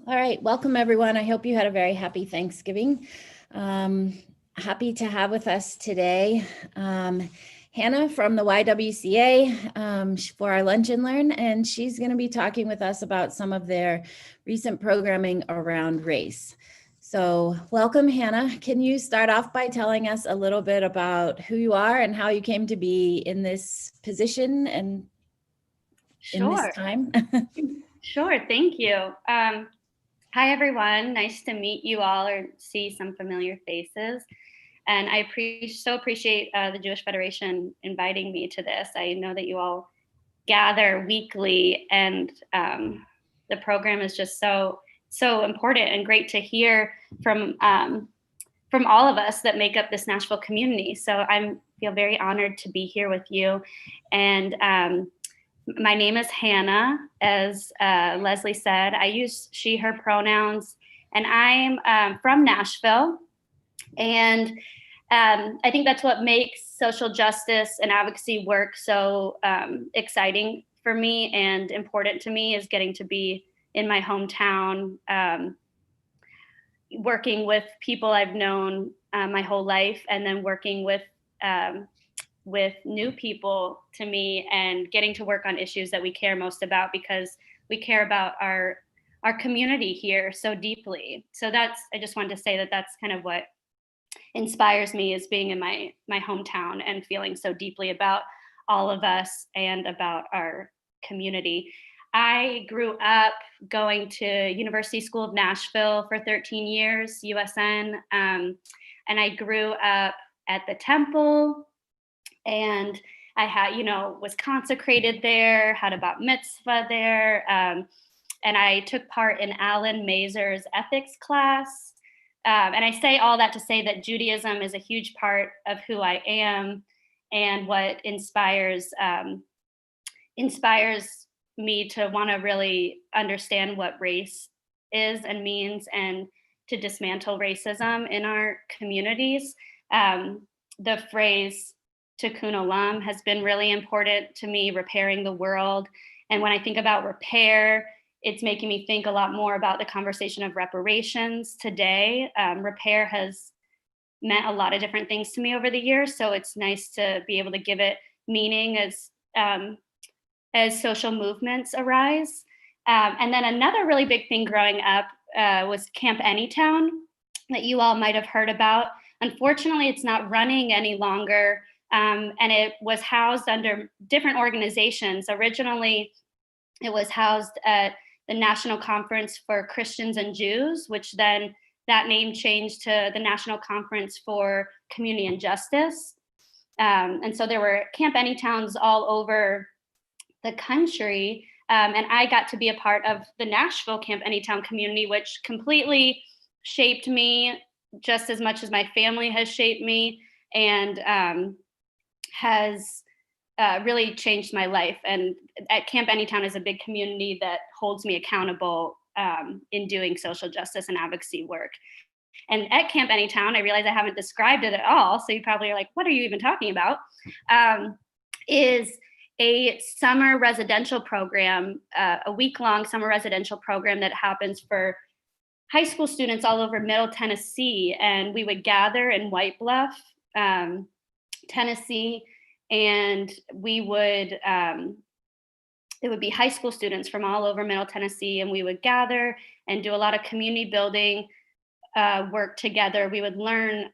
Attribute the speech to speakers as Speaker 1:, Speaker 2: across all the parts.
Speaker 1: All right, welcome everyone. I hope you had a very happy Thanksgiving. Happy to have with us today Hannah from the YWCA for our Lunch and Learn, and she's going to be talking with us about some of their recent programming around race. So welcome, Hannah. Can you start off by telling us a little bit about who you are and how you came to be in this position and in this time?
Speaker 2: Sure, thank you. Hi, everyone. Nice to meet you all or see some familiar faces. And I so appreciate the Jewish Federation inviting me to this. I know that you all gather weekly, and the program is just so important and great to hear from all of us that make up this Nashville community. So I feel very honored to be here with you. And my name is Hannah, as Leslie said. I use she, her pronouns, and I'm from Nashville. And I think that's what makes social justice and advocacy work so exciting for me and important to me, is getting to be in my hometown, working with people I've known my whole life, and then working with new people to me and getting to work on issues that we care most about, because we care about our community here so deeply. So I just wanted to say that that's kind of what inspires me, is being in my hometown and feeling so deeply about all of us and about our community. I grew up going to University School of Nashville for 13 years, USN, and I grew up at the Temple, and I had, was consecrated there, had a bat mitzvah there, and I took part in Alan Mazur's ethics class. And I say all that to say that Judaism is a huge part of who I am, and what inspires me to want to really understand what race is and means, and to dismantle racism in our communities. The phrase Tikkun Olam has been really important to me, repairing the world. And when I think about repair, it's making me think a lot more about the conversation of reparations today. Repair has meant a lot of different things to me over the years, so it's nice to be able to give it meaning as social movements arise. And then another really big thing growing up was Camp Anytown, that you all might have heard about. Unfortunately, it's not running any longer. And it was housed under different organizations. Originally, it was housed at the National Conference for Christians and Jews, which then that name changed to the National Conference for Community and Justice. And so there were Camp Anytowns all over the country. And I got to be a part of the Nashville Camp Anytown community, which completely shaped me just as much as my family has shaped me, and has really changed my life. And at Camp Anytown is a big community that holds me accountable in doing social justice and advocacy work. And at Camp Anytown, I realize I haven't described it at all, so you probably are like, what are you even talking about? Is a summer residential program, a week-long summer residential program that happens for high school students all over Middle Tennessee. And we would gather in White Bluff, Tennessee, and we would it would be high school students from all over Middle Tennessee, and we would gather and do a lot of community building work together. We would learn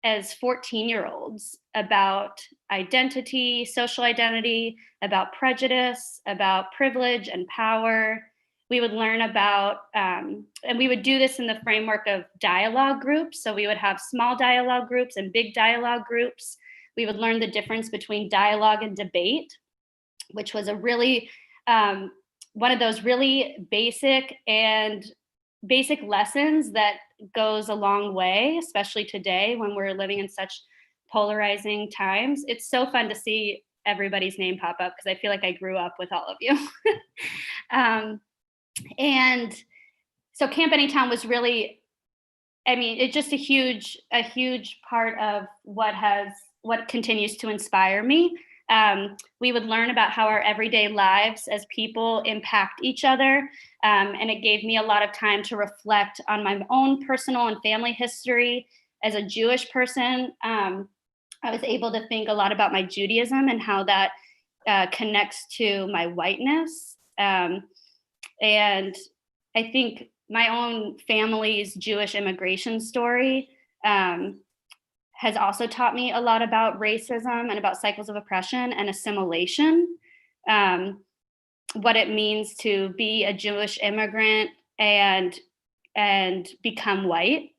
Speaker 2: as 14-year-olds about identity, social identity, about prejudice, about privilege and power. We would learn about, and we would do this in the framework of dialogue groups. So we would have small dialogue groups and big dialogue groups. We would learn the difference between dialogue and debate, which was a really, one of those really basic lessons that goes a long way, especially today when we're living in such polarizing times. It's so fun to see everybody's name pop up, because I feel like I grew up with all of you. And so Camp Anytown was really, it's just a huge part of what continues to inspire me. We would learn about how our everyday lives as people impact each other. And it gave me a lot of time to reflect on my own personal and family history. As a Jewish person, I was able to think a lot about my Judaism and how that connects to my whiteness. And I think my own family's Jewish immigration story has also taught me a lot about racism and about cycles of oppression and assimilation, what it means to be a Jewish immigrant and become white.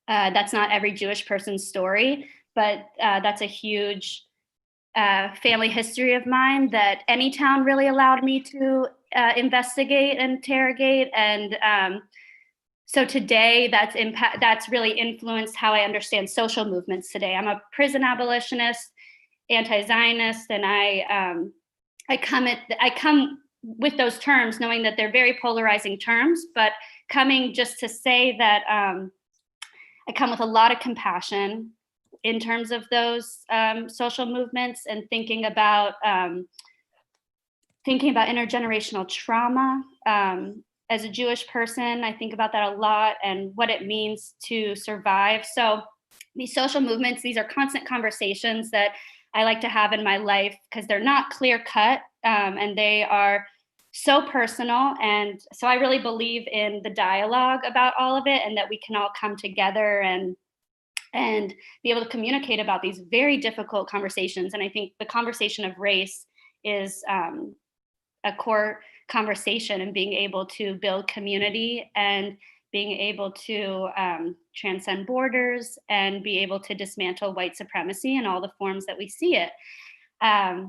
Speaker 2: That's not every Jewish person's story, but that's a huge family history of mine that any town really allowed me to investigate and interrogate. And so today that's really influenced how I understand social movements today. I'm a prison abolitionist, anti-Zionist, and I come with those terms knowing that they're very polarizing terms, but coming just to say that I come with a lot of compassion in terms of those social movements and thinking about intergenerational trauma. As a Jewish person, I think about that a lot and what it means to survive. So these social movements, these are constant conversations that I like to have in my life because they're not clear cut and they are so personal. And so I really believe in the dialogue about all of it and that we can all come together and be able to communicate about these very difficult conversations. And I think the conversation of race is a core conversation, and being able to build community and being able to transcend borders and be able to dismantle white supremacy in all the forms that we see it.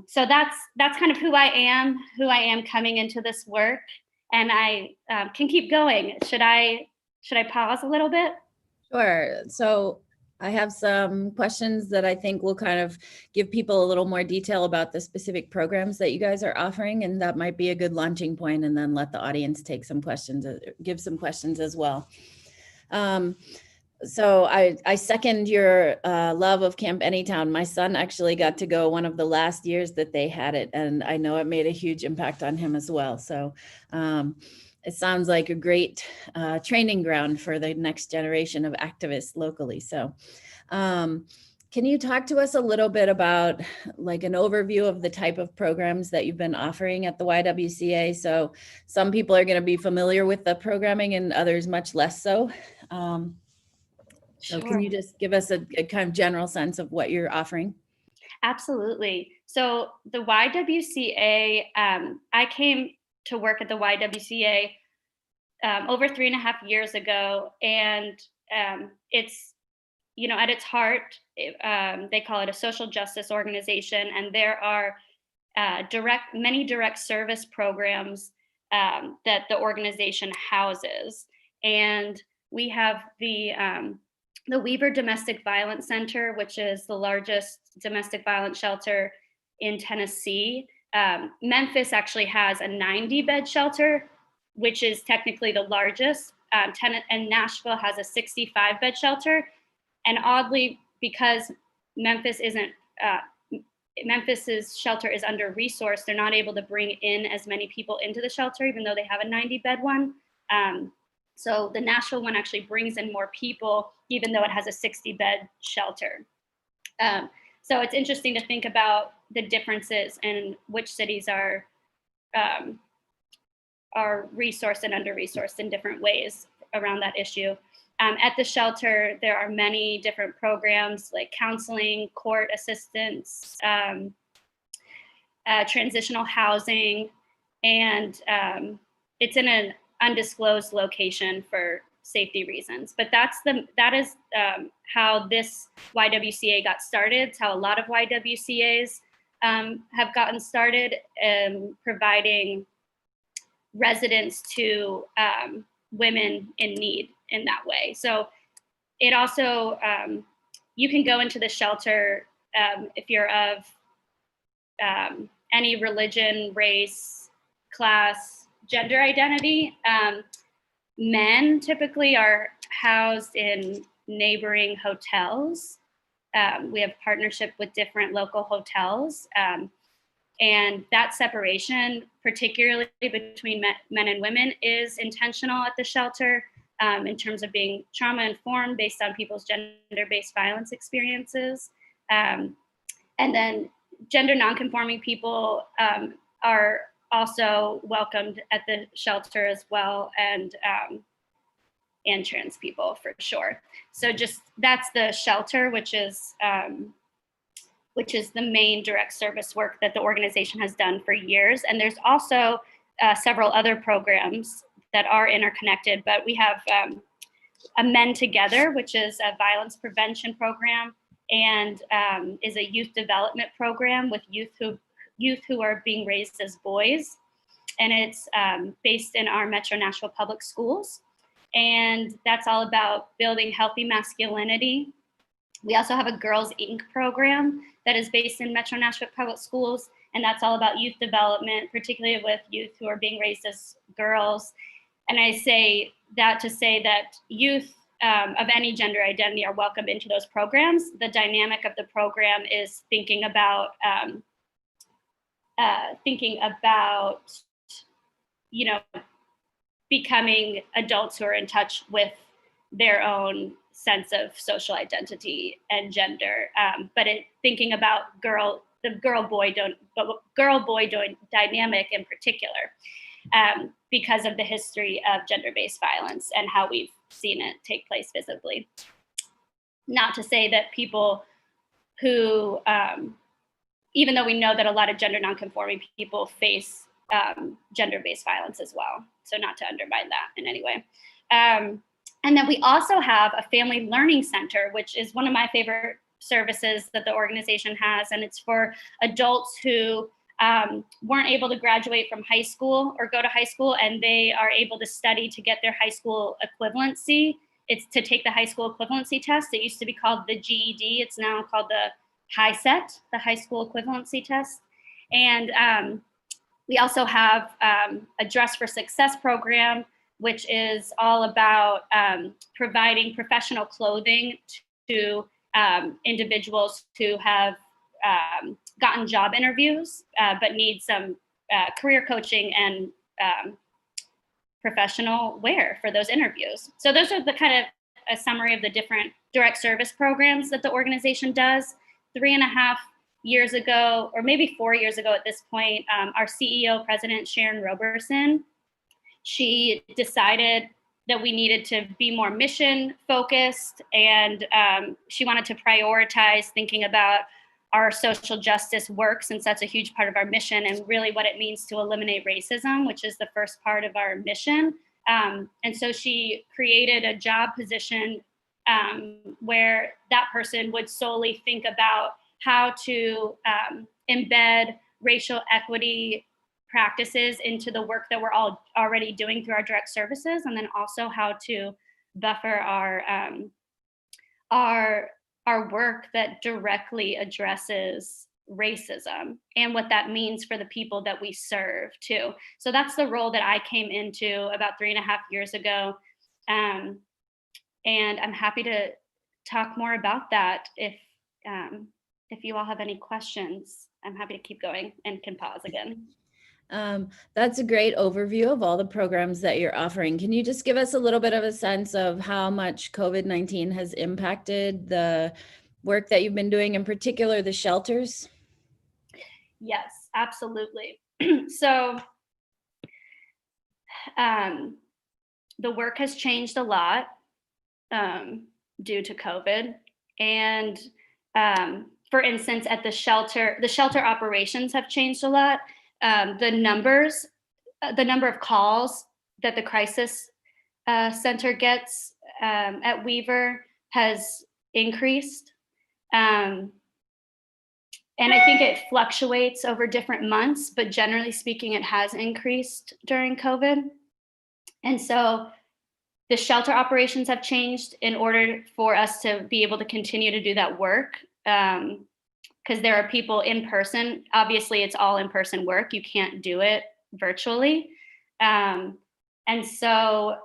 Speaker 2: So that's kind of who I am coming into this work. And I can keep going. Should I pause a little bit?
Speaker 1: Sure. So I have some questions that I think will kind of give people a little more detail about the specific programs that you guys are offering, and that might be a good launching point, and then let the audience take some questions, give some questions as well. So I second your love of Camp Anytown. My son actually got to go one of the last years that they had it, and I know it made a huge impact on him as well. So it sounds like a great training ground for the next generation of activists locally. So can you talk to us a little bit about like an overview of the type of programs that you've been offering at the YWCA? So some people are going to be familiar with the programming and others much less so. So can you just give us a kind of general sense of what you're offering?
Speaker 2: Absolutely. So the YWCA, I came to work at the YWCA over 3.5 years ago, and it's, at its heart, they call it a social justice organization, and there are many direct service programs that the organization houses, and we have the Weaver Domestic Violence Center, which is the largest domestic violence shelter in Tennessee. Memphis actually has a 90-bed shelter, which is technically the largest, and Nashville has a 65-bed shelter. And oddly, because Memphis's shelter is under-resourced, they're not able to bring in as many people into the shelter, even though they have a 90-bed one. So the Nashville one actually brings in more people, even though it has a 60-bed shelter. So it's interesting to think about the differences in which cities are resourced and under-resourced in different ways around that issue. At the shelter, there are many different programs like counseling, court assistance, transitional housing, and it's in an undisclosed location for safety reasons. But that is how this YWCA got started. It's how a lot of YWCAs have gotten started, providing residence to women in need in that way. So it also, you can go into the shelter if you're of any religion, race, class, gender identity. Men typically are housed in neighboring hotels, We have partnership with different local hotels. And that separation, particularly between men and women, is intentional at the shelter in terms of being trauma informed based on people's gender-based violence experiences. And then gender nonconforming people are also welcomed at the shelter as well, and trans people for sure. So just that's the shelter, which is the main direct service work that the organization has done for years. And there's also several other programs that are interconnected, but we have a Men Together, which is a violence prevention program, and is a youth development program with youth who are being raised as boys. And it's based in our Metro Nashville public schools. And that's all about building healthy masculinity. We also have a Girls Inc. program that is based in Metro Nashville public schools, and that's all about youth development, particularly with youth who are being raised as girls. And I say that to say that youth of any gender identity are welcome into those programs. The dynamic of the program is thinking about becoming adults who are in touch with their own sense of social identity and gender, but thinking about the girl-boy dynamic in particular, because of the history of gender-based violence and how we've seen it take place visibly. Not to say that people who, even though we know that a lot of gender nonconforming people face gender-based violence as well, so not to undermine that in any way. And then we also have a family learning center, which is one of my favorite services that the organization has. And it's for adults who weren't able to graduate from high school or go to high school, and they are able to study to get their high school equivalency. It's to take the high school equivalency test. It used to be called the GED. It's now called the HiSET, the high school equivalency test. And we also have a Dress for Success program, which is all about providing professional clothing to individuals who have gotten job interviews, but need some career coaching and professional wear for those interviews. So those are the kind of a summary of the different direct service programs that the organization does. 3.5 years ago, or maybe 4 years ago at this point, our CEO, President Sharon Roberson, she decided that we needed to be more mission focused, and she wanted to prioritize thinking about our social justice work, since that's a huge part of our mission, and really what it means to eliminate racism, which is the first part of our mission. And so she created a job position where that person would solely think about how to embed racial equity practices into the work that we're all already doing through our direct services, and then also how to buffer our work that directly addresses racism and what that means for the people that we serve too. So that's the role that I came into about 3.5 years ago, and I'm happy to talk more about that if you all have any questions. I'm happy to keep going and can pause again.
Speaker 1: That's a great overview of all the programs that you're offering. Can you just give us a little bit of a sense of how much COVID-19 has impacted the work that you've been doing, in particular the shelters?
Speaker 2: Yes, absolutely. So the work has changed a lot due to COVID. And for instance, at the shelter operations have changed a lot. The number of calls that the crisis center gets at Weaver has increased. And I think it fluctuates over different months, but generally speaking, it has increased during COVID. And so the shelter operations have changed in order for us to be able to continue to do that work. Because there are people in person. Obviously, it's all in-person work. You can't do it virtually. And so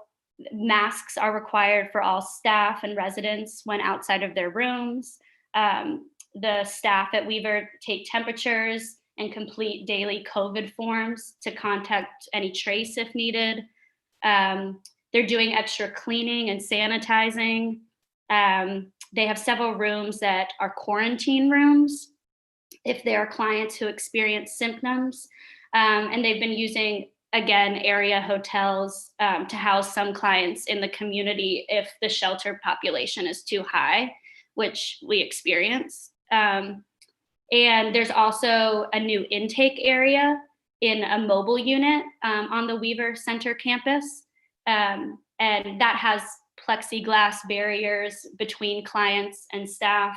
Speaker 2: masks are required for all staff and residents when outside of their rooms. The staff at Weaver take temperatures and complete daily COVID forms to contact any trace if needed. They're doing extra cleaning and sanitizing. They have several rooms that are quarantine rooms if there are clients who experience symptoms. And they've been using, again, area hotels to house some clients in the community if the shelter population is too high, which we experience. And there's also a new intake area in a mobile unit on the Weaver Center campus. And that has plexiglass barriers between clients and staff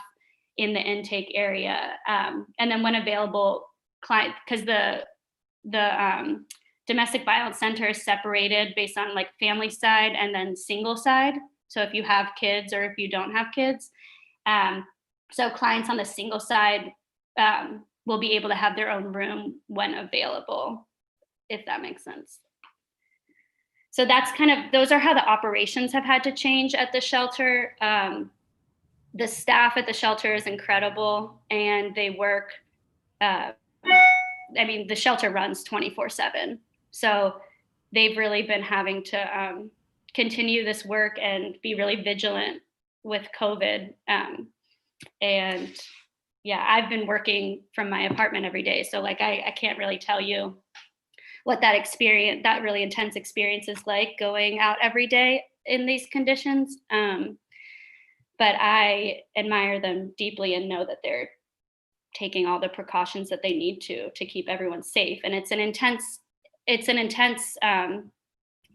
Speaker 2: in the intake area. And then when available, client, because the domestic violence center is separated based on like family side and then single side. So if you have kids or if you don't have kids. So clients on the single side will be able to have their own room when available, if that makes sense. So that's kind of, those are how the operations have had to change at the shelter. The staff at the shelter is incredible, and they work, I mean, the shelter runs 24/7. So they've really been having to continue this work and be really vigilant with COVID. And yeah, I've been working from my apartment every day. So like, I can't really tell you what that experience, that really intense experience is like going out every day in these conditions. But I admire them deeply and know that they're taking all the precautions that they need to keep everyone safe. And it's an intense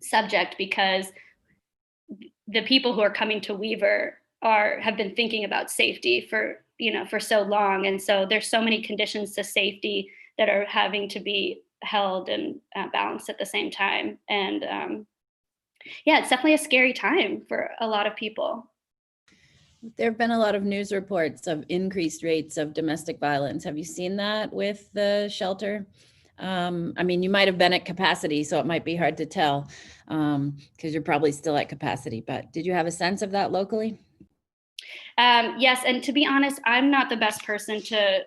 Speaker 2: subject, because the people who are coming to Weaver have been thinking about safety for so long. And so there's so many conditions to safety that are having to be held and balanced at the same time. And yeah, it's definitely a scary time for a lot of people.
Speaker 1: There have been a lot of news reports of increased rates of domestic violence. Have you seen that with the shelter? I mean, you might have been at capacity, so it might be hard to tell because you're probably still at capacity, but did you have a sense of that locally?
Speaker 2: Yes, and to be honest, I'm not the best person to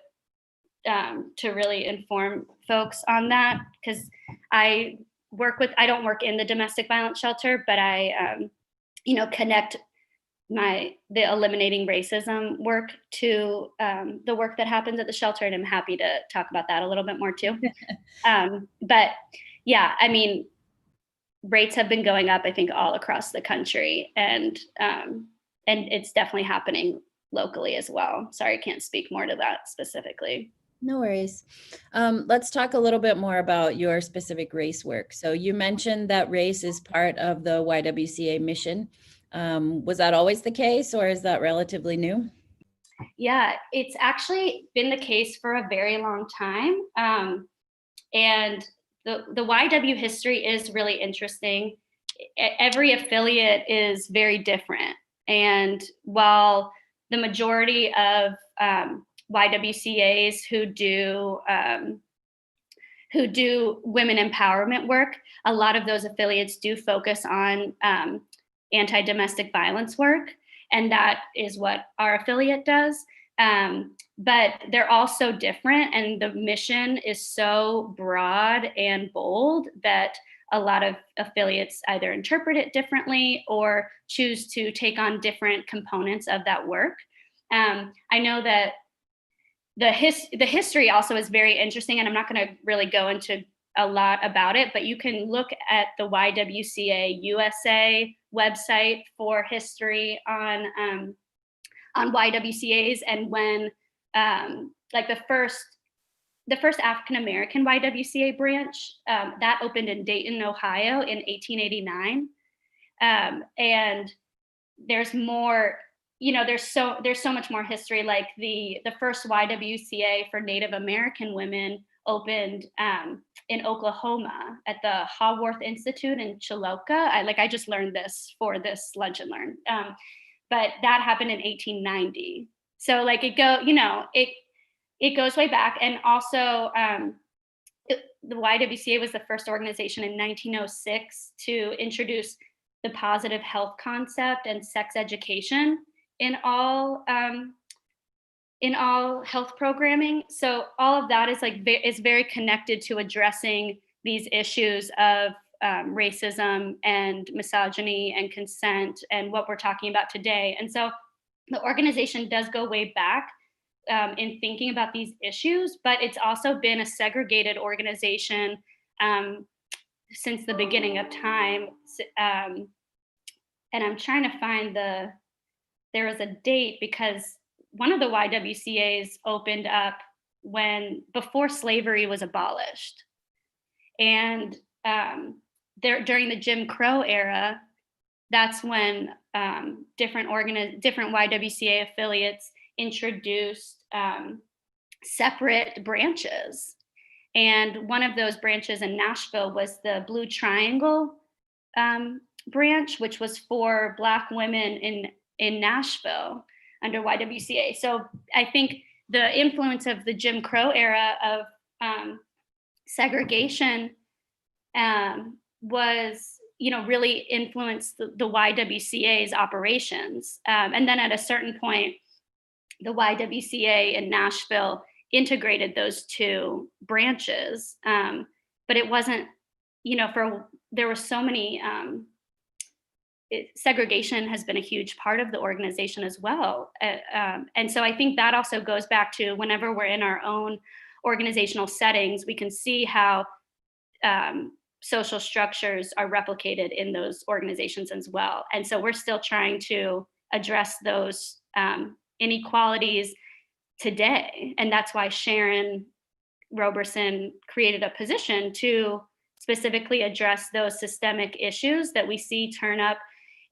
Speaker 2: really inform folks on that, because I don't work in the domestic violence shelter, but I connect the eliminating racism work to the work that happens at the shelter, and I'm happy to talk about that a little bit more too. But yeah, I mean, rates have been going up, I think, all across the country, and it's definitely happening locally as well. Sorry, I can't speak more to that specifically.
Speaker 1: No worries. Let's talk a little bit more about your specific race work. So you mentioned that race is part of the YWCA mission. Was that always the case, or is that relatively new?
Speaker 2: Yeah, it's actually been the case for a very long time. And the YW history is really interesting. Every affiliate is very different. And while the majority of YWCAs who do women empowerment work, a lot of those affiliates do focus on anti-domestic violence work, and that is what our affiliate does. But they're all so different, and the mission is so broad and bold that a lot of affiliates either interpret it differently or choose to take on different components of that work. I know that the history also is very interesting, and I'm not going to really go into a lot about it, but you can look at the YWCA USA website for history on YWCAs, and when like the first African American YWCA branch that opened in Dayton, Ohio in 1889, and there's more. There's so much more history. Like the first YWCA for Native American women opened in Oklahoma at the Haworth Institute in Chilocah. I just learned this for this Lunch and Learn, but that happened in 1890. So like it goes way back. And also the YWCA was the first organization in 1906 to introduce the positive health concept and sex education in all in all health programming. So all of that is is very connected to addressing these issues of racism and misogyny and consent and what we're talking about today. And so the organization does go way back in thinking about these issues, but it's also been a segregated organization since the beginning of time. And I'm trying to find there was a date because one of the YWCAs opened up before slavery was abolished. And during the Jim Crow era, that's when different YWCA affiliates introduced separate branches. And one of those branches in Nashville was the Blue Triangle branch, which was for Black women in Nashville under YWCA. So I think the influence of the Jim Crow era of segregation was, really influenced the YWCA's operations. And then at a certain point, the YWCA in Nashville integrated those two branches. But it wasn't, there were so many, segregation has been a huge part of the organization as well. And so I think that also goes back to whenever we're in our own organizational settings, we can see how social structures are replicated in those organizations as well. And so we're still trying to address those inequalities today. And that's why Sharon Roberson created a position to specifically address those systemic issues that we see turn up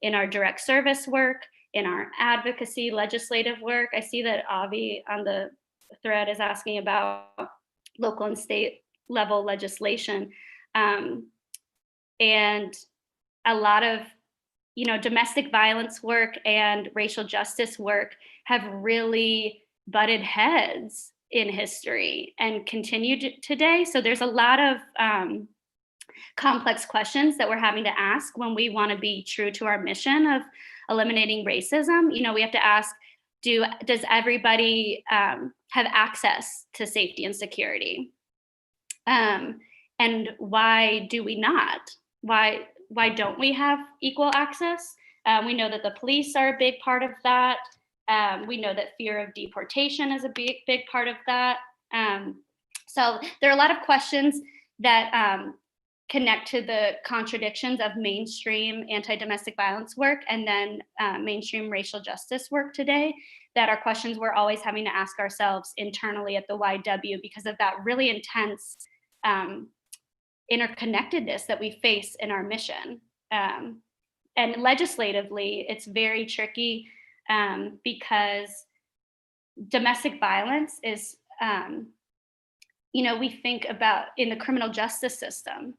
Speaker 2: in our direct service work, in our advocacy, legislative work. I see that Avi on the thread is asking about local and state level legislation. And a lot of, domestic violence work and racial justice work have really butted heads in history and continued today. So there's a lot of complex questions that we're having to ask when we want to be true to our mission of eliminating racism. We have to ask, does everybody have access to safety and security? And why do we not? Why don't we have equal access? We know that the police are a big part of that. We know that fear of deportation is a big part of that. So there are a lot of questions that connect to the contradictions of mainstream anti-domestic violence work and then mainstream racial justice work today that are questions we're always having to ask ourselves internally at the YW because of that really intense interconnectedness that we face in our mission. And legislatively, it's very tricky because domestic violence is, we think about in the criminal justice system,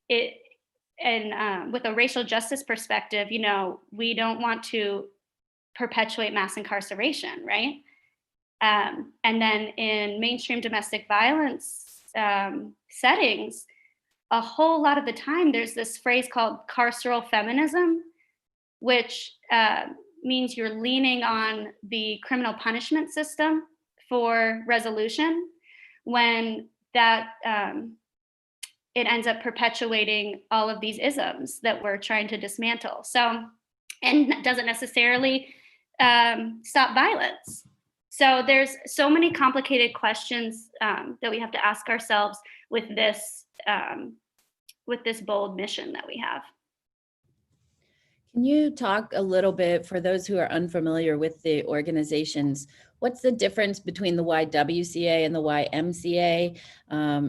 Speaker 2: with a racial justice perspective, we don't want to perpetuate mass incarceration, right? And then in mainstream domestic violence settings, a whole lot of the time, there's this phrase called carceral feminism, which means you're leaning on the criminal punishment system for resolution when that it ends up perpetuating all of these isms that we're trying to dismantle. So, and doesn't necessarily stop violence. So there's so many complicated questions that we have to ask ourselves with this bold mission that we have.
Speaker 1: Can you talk a little bit, for those who are unfamiliar with the organizations, what's the difference between the YWCA and the YMCA?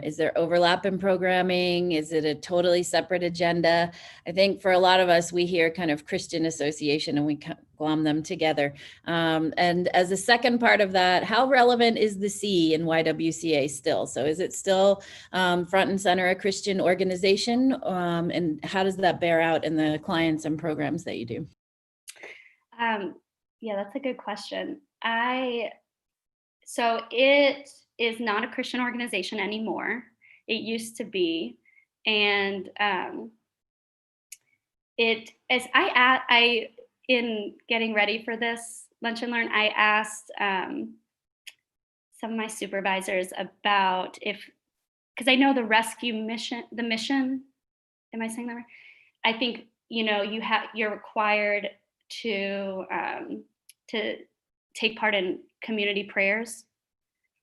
Speaker 1: Is there overlap in programming? Is it a totally separate agenda? I think for a lot of us, we hear kind of Christian association and we glom them together. And as a second part of that, how relevant is the C in YWCA still? So is it still front and center a Christian organization? And how does that bear out in the clients and programs that you do?
Speaker 2: Yeah, that's a good question. So it is not a Christian organization anymore. It used to be, and in getting ready for this Lunch and Learn, I asked some of my supervisors about because I know the rescue mission, am I saying that right? I think, you're required to take part in community prayers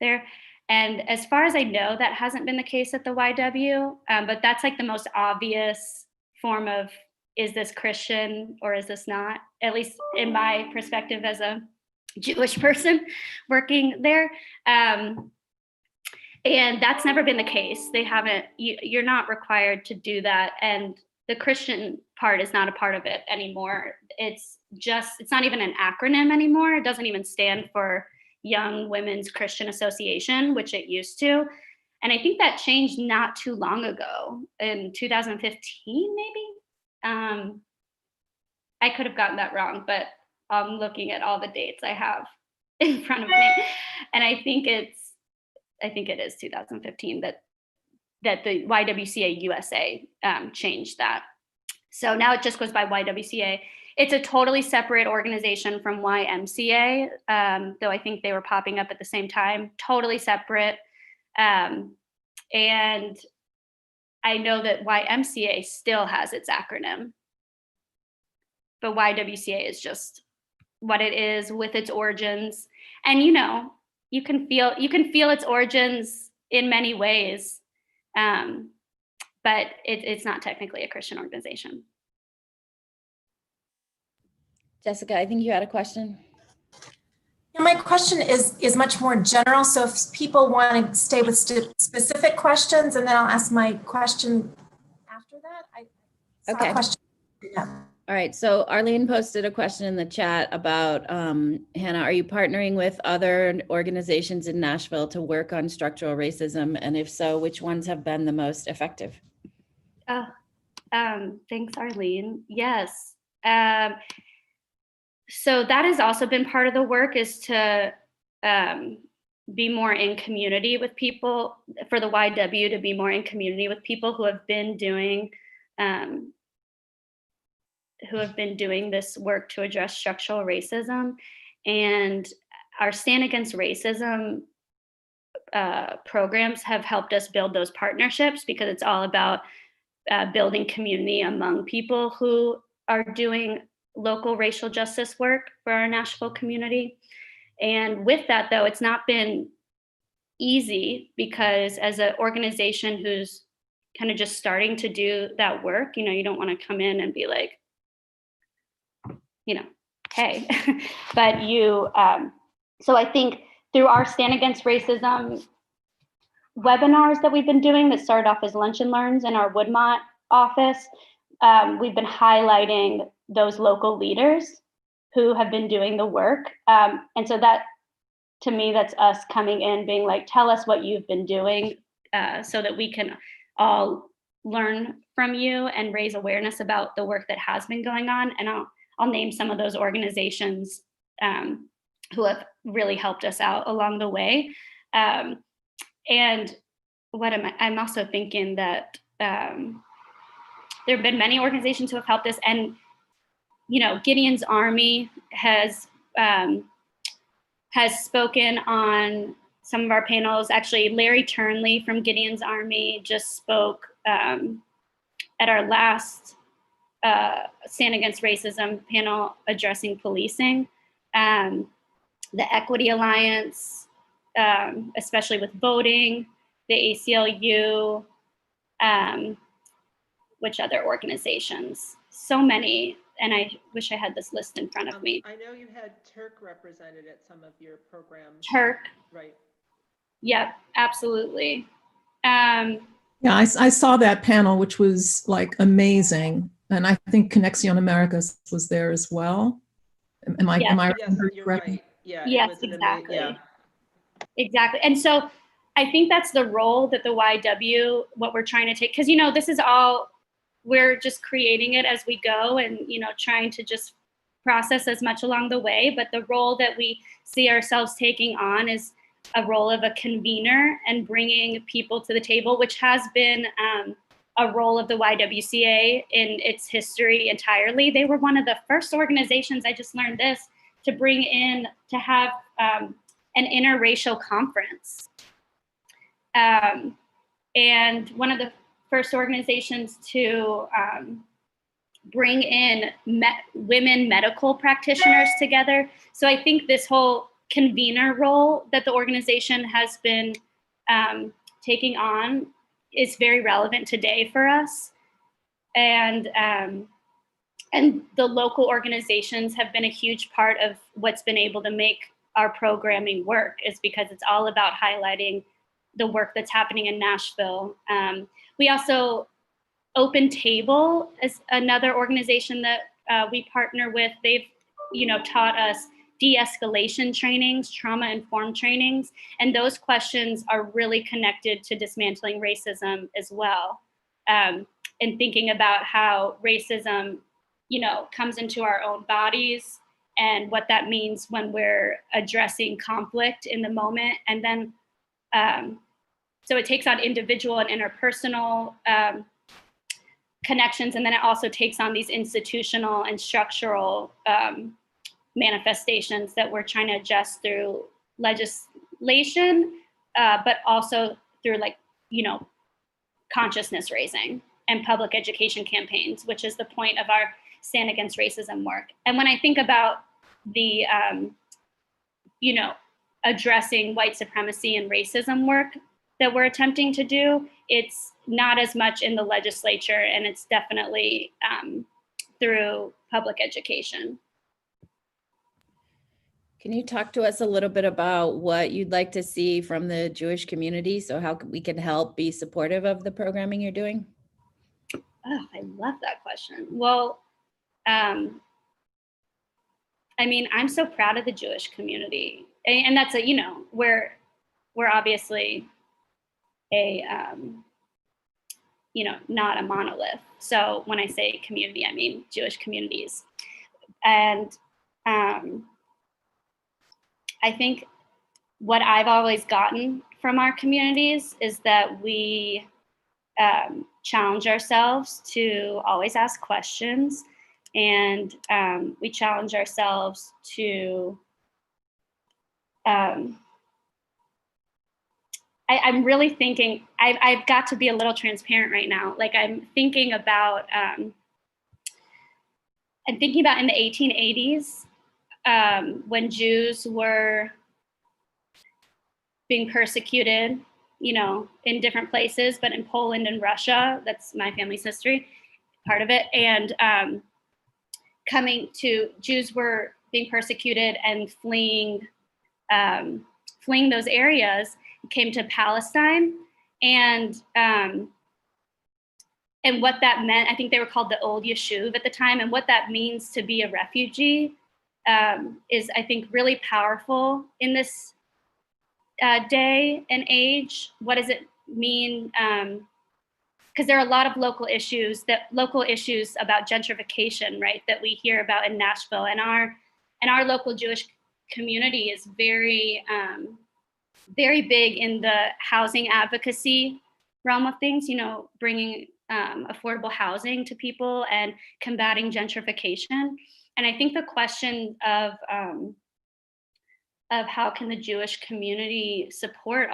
Speaker 2: there. And as far as I know, that hasn't been the case at the YW, but that's like the most obvious form of, is this Christian or is this not? At least in my perspective as a Jewish person working there. And that's never been the case. They haven't, you're not required to do that. And the Christian part is not a part of it anymore. It's not even an acronym anymore. It doesn't even stand for Young Women's Christian Association, which it used to. And I think that changed not too long ago, in 2015, maybe. I could have gotten that wrong, but I'm looking at all the dates I have in front of me. And I think it is 2015 that the YWCA USA changed that. So now it just goes by YWCA. It's a totally separate organization from YMCA, though I think they were popping up at the same time, totally separate. And I know that YMCA still has its acronym, but YWCA is just what it is with its origins. And you can feel its origins in many ways, but it's not technically a Christian organization.
Speaker 1: Jessica, I think you had a question.
Speaker 3: Yeah, my question is much more general. So if people want to stay with specific questions, and then I'll ask my question after that. I saw a question. Yeah.
Speaker 1: All right. So Arlene posted a question in the chat about, Hannah, are you partnering with other organizations in Nashville to work on structural racism? And if so, which ones have been the most effective?
Speaker 2: Thanks, Arlene. Yes. So that has also been part of the work, is to be more in community with people, for the YW to be more in community with people who have been doing this work to address structural racism. And our Stand Against Racism programs have helped us build those partnerships, because it's all about building community among people who are doing local racial justice work for our Nashville community. And with that, though, it's not been easy, because as an organization who's kind of just starting to do that work, you don't want to come in and be like, hey, but so I think through our Stand Against Racism webinars that we've been doing, that started off as Lunch and Learns in our Woodmont office, we've been highlighting those local leaders who have been doing the work. And so that, to me, that's us coming in, being like, tell us what you've been doing, so that we can all learn from you and raise awareness about the work that has been going on. And I'll name some of those organizations who have really helped us out along the way. And I'm also thinking that there have been many organizations who have helped us, and Gideon's Army has spoken on some of our panels. Actually, Larry Turnley from Gideon's Army just spoke at our last Stand Against Racism panel addressing policing. The Equity Alliance, especially with voting, the ACLU, which other organizations? So many, and I wish I had this list in front of me.
Speaker 4: I know you had Turk represented at some of your programs.
Speaker 2: Turk.
Speaker 4: Right.
Speaker 2: Yep, absolutely.
Speaker 5: Yeah, I saw that panel, which was like amazing. And I think Conexión Americas was there as well. Am I
Speaker 4: yes, you're
Speaker 5: correctly?
Speaker 4: right. Yeah.
Speaker 2: Yes, exactly.
Speaker 4: Yeah.
Speaker 2: Exactly. And so I think that's the role that the YW, what we're trying to take, because, this is all, we're just creating it as we go, and, trying to just process as much along the way. But the role that we see ourselves taking on is a role of a convener and bringing people to the table, which has been a role of the YWCA in its history entirely. They were one of the first organizations, I just learned this, to have an interracial conference. And one of the first organizations to bring in women medical practitioners together. So I think this whole convener role that the organization has been taking on is very relevant today for us. And the local organizations have been a huge part of what's been able to make our programming work, is because it's all about highlighting the work that's happening in Nashville. We also, Open Table is another organization that we partner with. They've, taught us de-escalation trainings, trauma-informed trainings, and those questions are really connected to dismantling racism as well. And thinking about how racism, comes into our own bodies and what that means when we're addressing conflict in the moment. And then, so it takes on individual and interpersonal connections, and then it also takes on these institutional and structural manifestations that we're trying to adjust through legislation, but also through consciousness raising and public education campaigns, which is the point of our Stand Against Racism work. And when I think about the, addressing white supremacy and racism work that we're attempting to do, it's not as much in the legislature, and it's definitely through public education.
Speaker 1: Can you talk to us a little bit about what you'd like to see from the Jewish community, so how we can help be supportive of the programming you're doing?
Speaker 2: Oh, I love that question. Well, I'm so proud of the Jewish community, and that's we're obviously a not a monolith. So when I say community, I mean Jewish communities. And I think what I've always gotten from our communities is that we challenge ourselves to always ask questions, and we challenge ourselves to I'm really thinking, I've got to be a little transparent right now. I'm thinking about in the 1880s, when Jews were being persecuted, in different places, but in Poland and Russia, that's my family's history, part of it. And Jews were being persecuted and fleeing those areas, came to Palestine, and what that meant. I think they were called the Old Yeshuv at the time, and what that means to be a refugee is, I think, really powerful in this day and age. What does it mean? Because there are a lot of local issues about gentrification, right, that we hear about in Nashville, and our local Jewish community is very very big in the housing advocacy realm of things, bringing affordable housing to people and combating gentrification. And I think the question of how can the Jewish community support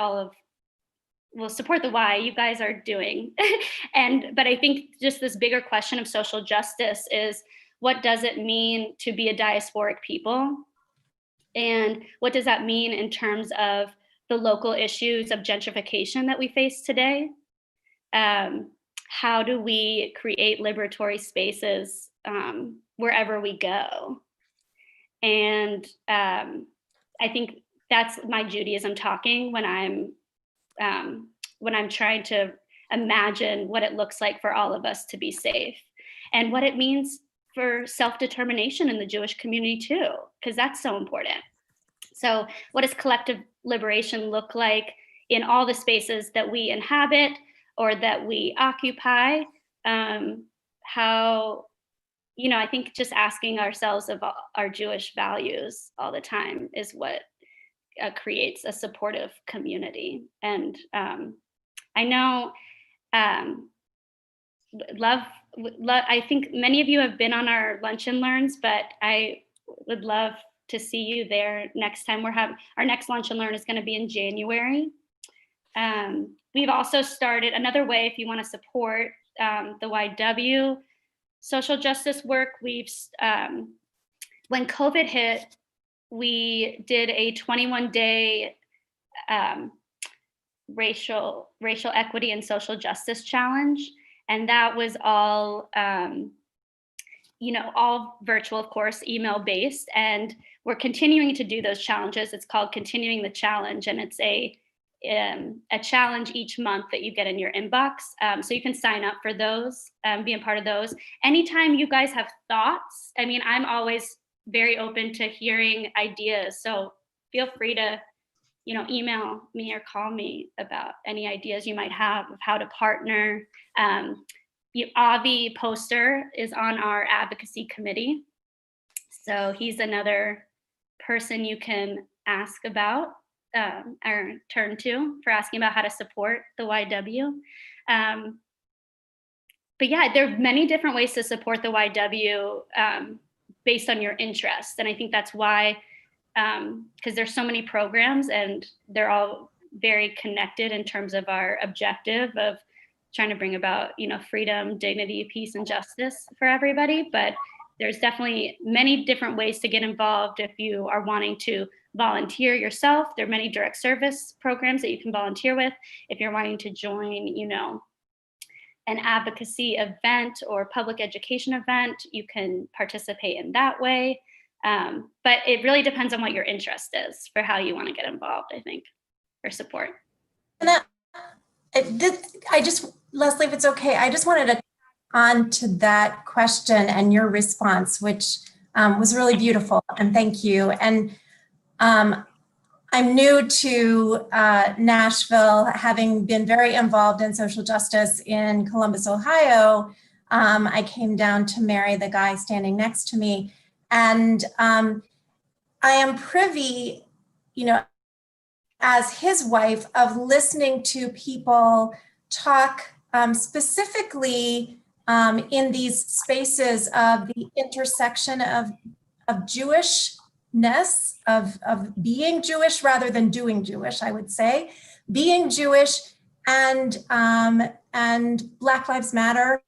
Speaker 2: support the why you guys are doing. But I think just this bigger question of social justice is, what does it mean to be a diasporic people? And what does that mean in terms of the local issues of gentrification that we face today? How do we create liberatory spaces wherever we go? And I think that's my Judaism talking when I'm trying to imagine what it looks like for all of us to be safe, and what it means for self-determination in the Jewish community too, because that's so important. So what does collective liberation look like in all the spaces that we inhabit or that we occupy? How, I think just asking ourselves of our Jewish values all the time is what creates a supportive community. And I know I think many of you have been on our lunch and learns, but I would love to see you there next time. Our next Lunch and Learn is going to be in January. We've also started another way if you want to support the YW social justice work. When COVID hit, we did a 21-day racial equity and social justice challenge, and that was all all virtual, of course, email based, and we're continuing to do those challenges. It's called Continuing the Challenge, and it's a challenge each month that you get in your inbox. So you can sign up for those, be a part of those. Anytime you guys have thoughts, I mean, I'm always very open to hearing ideas. So feel free to, email me or call me about any ideas you might have of how to partner. Avi Poster is on our advocacy committee. So he's another person you can ask about or turn to for asking about how to support the YW. But yeah, there are many different ways to support the YW based on your interests. And I think that's why, because there's so many programs and they're all very connected in terms of our objective of trying to bring about, freedom, dignity, peace, and justice for everybody. But there's definitely many different ways to get involved. If you are wanting to volunteer yourself, there are many direct service programs that you can volunteer with. If you're wanting to join, an advocacy event or public education event, you can participate in that way. But it really depends on what your interest is for how you want to get involved, I think, or support.
Speaker 3: And Leslie, if it's okay, I just wanted to on to that question and your response, which was really beautiful, and thank you. And I'm new to Nashville, having been very involved in social justice in Columbus, Ohio. I came down to marry the guy standing next to me, and I am privy, as his wife, of listening to people talk specifically in these spaces of the intersection of Jewishness, of being Jewish rather than doing Jewish, I would say, being Jewish and Black Lives Matter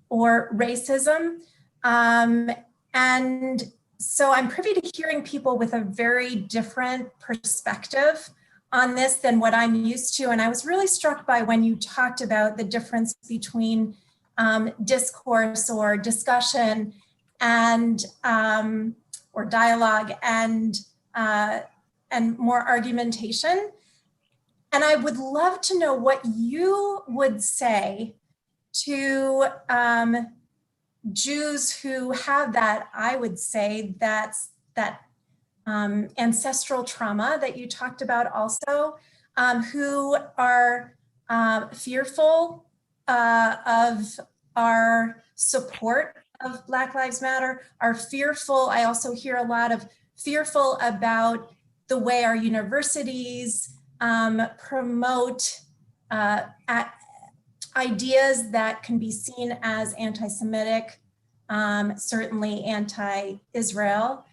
Speaker 3: or racism. And so I'm privy to hearing people with a very different perspective on this than what I'm used to. And I was really struck by when you talked about the difference between discourse or discussion and or dialogue and more argumentation. And I would love to know what you would say to Jews who have that, I would say, that ancestral trauma that you talked about also, who are fearful of our support of Black Lives Matter, are fearful. I also hear a lot of fearful about the way our universities promote ideas that can be seen as anti-Semitic, certainly anti-Israel.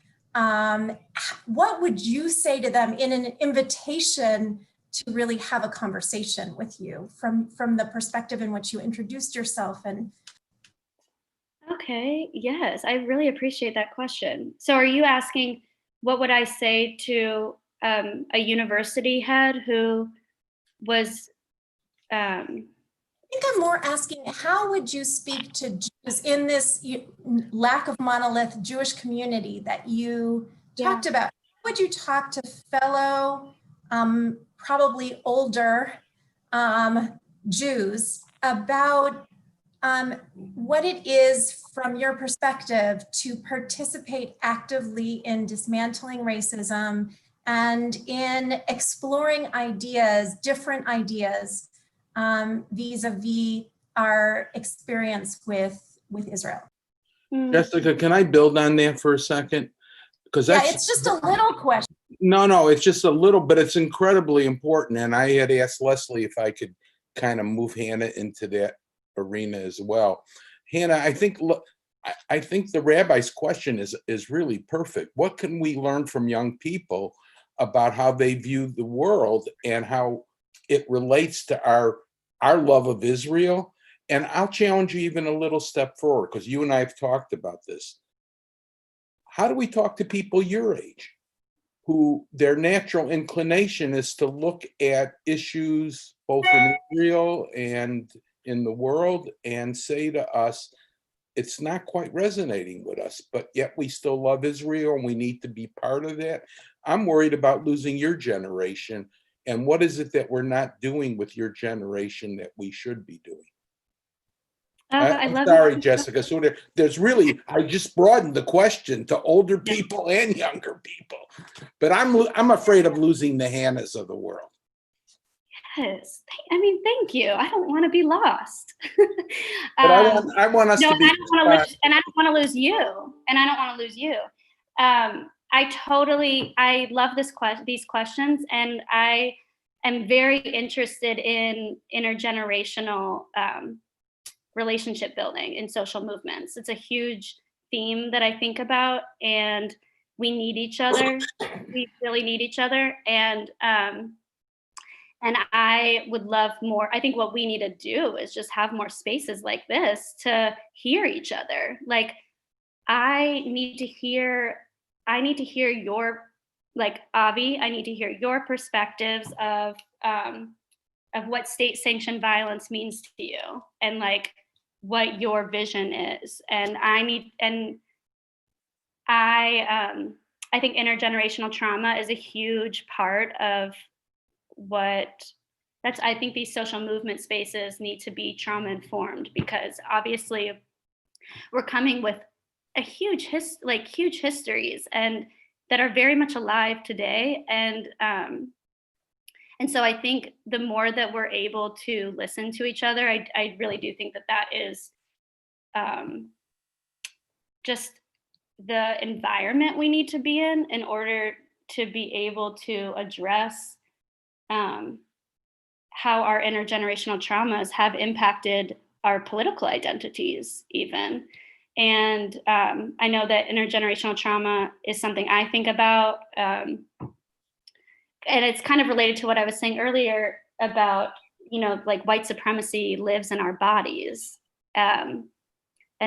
Speaker 3: What would you say to them in an invitation to really have a conversation with you from the perspective in which you introduced yourself? And
Speaker 2: okay, yes, I really appreciate that question. So are you asking, what would I say to a university head who was
Speaker 3: I think I'm more asking, how would you speak to Jews in this lack of monolith Jewish community that you talked about? How would you talk to fellow, probably older Jews about what it is from your perspective to participate actively in dismantling racism and in exploring ideas, different ideas, vis-a-vis our experience with Israel?
Speaker 6: Jessica, can I build on that for a second? Because
Speaker 3: it's just a little question.
Speaker 6: No, it's just a little, but it's incredibly important. And I had asked Leslie if I could kind of move Hannah into that arena as well. Hannah, I think I think the rabbi's question is really perfect. What can we learn from young people about how they view the world and how it relates to our love of Israel? And I'll challenge you even a little step forward, because you and I have talked about this. How do we talk to people your age, who their natural inclination is to look at issues both in Israel and in the world and say to us, it's not quite resonating with us, but yet we still love Israel and we need to be part of that? I'm worried about losing your generation. And what is it that we're not doing with your generation that we should be doing?
Speaker 2: I
Speaker 6: I'm
Speaker 2: love
Speaker 6: sorry,
Speaker 2: it.
Speaker 6: Jessica. So there's really, I just broadened the question to older people and younger people. But I'm afraid of losing the Hannahs of the world.
Speaker 2: Yes. I mean, thank you. I don't want to be lost.
Speaker 6: But I want us to be.
Speaker 2: I don't want to lose, and I don't want to lose you. And I don't want to lose you. I love these questions, and I am very interested in intergenerational relationship building in social movements. It's a huge theme that I think about, and we need each other. We really need each other. And I would love more. I think what we need to do is just have more spaces like this to hear each other. Like, I need to hear your, like, Avi, I need to hear your perspectives of what state sanctioned violence means to you, and like what your vision is. And I think intergenerational trauma is a huge part of I think these social movement spaces need to be trauma informed, because obviously we're coming with a huge histories and that are very much alive today. And so I think the more that we're able to listen to each other, I really do think that is just the environment we need to be in order to be able to address how our intergenerational traumas have impacted our political identities even. And I know that intergenerational trauma is something I think about. And it's kind of related to what I was saying earlier about, like, white supremacy lives in our bodies. And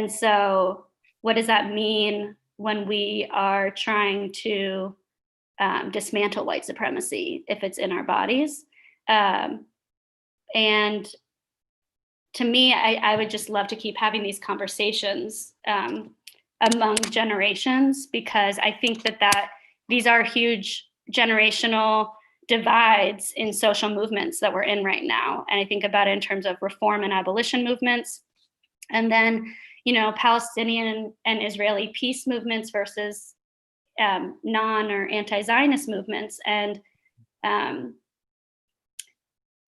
Speaker 2: so what does that mean when we are trying to dismantle white supremacy if it's in our bodies? And to me, I would just love to keep having these conversations among generations, because I think that these are huge generational divides in social movements that we're in right now. And I think about it in terms of reform and abolition movements, and then, Palestinian and Israeli peace movements versus non or anti-Zionist movements. And